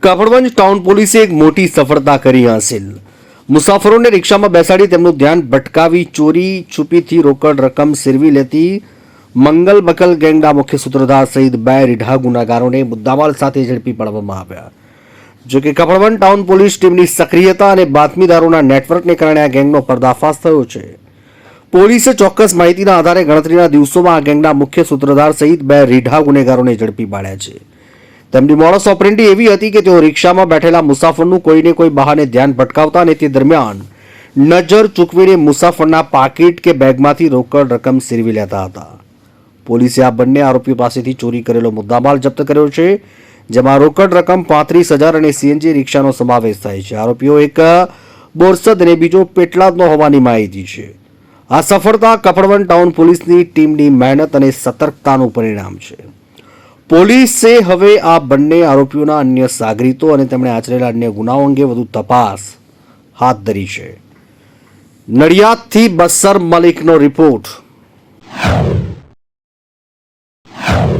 Kapadvanj town પોલીસે એક મોટી સફળતા કરી હાંસિલ। મુસાફરોને રિક્ષામાં બેસાડી તેમનું ધ્યાન ભટકાવી ચોરી છુપીથી રોકડ રકમ સેરવી લેતી મંગલ બકલ ગેંગના મુખ્ય સૂત્રધાર સહિત 2 રીઢા ગુનાગારોને મુદ્દામાલ સાથે ઝડપી પાડવામાં આવ્યા। જો કે કપડવંજ ટાઉન પોલીસ ટીમની સક્રિયતા અને બાતમીદારોના નેટવર્કને કારણે આ ગેંગનો પર્દાફાશ થયો છે। પોલીસે ચોક્કસ માહિતીના આધારે ગણતરીના દિવસોમાં આ ગેંગના મુખ્ય સૂત્રધાર સહિત 2 રીઢા ગુનેગારોને ઝડપી પાડ્યા છે। તેમની મોડસ ઓપરેન્ડી એવી હતી કે તેઓ રિક્ષામાં બેઠેલા મુસાફરનું કોઈને કોઈ બહાને ધ્યાન ભટકાવતા અને તે દરમિયાન નજર ચૂકવીને મુસાફરના પાકીટ કે બેગમાંથી રોકડ રકમ સેરવી લેતા હતા। પોલીસે આ બંને આરોપીઓ પાસેથી ચોરી કરેલો મુદ્દામાલ જપ્ત કર્યો છે, જેમાં રોકડ રકમ 35,000 અને સીએનજી રિક્ષાનો સમાવેશ થાય છે। આરોપીઓ એક બોરસદ અને બીજો પેટલાદનો હોવાની માહિતી છે। આ સફળતા કપડવંજ ટાઉન પોલીસની ટીમની મહેનત અને સતર્કતાનું પરિણામ છે। પોલીસે હવે આ બંને આરોપીઓના અન્ય સાગરીતો અને તેમણે આચરેલા અન્ય ગુનાઓ અંગે વધુ તપાસ હાથ ધરી છે। નડિયાદથી બસર મલિકનો રિપોર્ટ।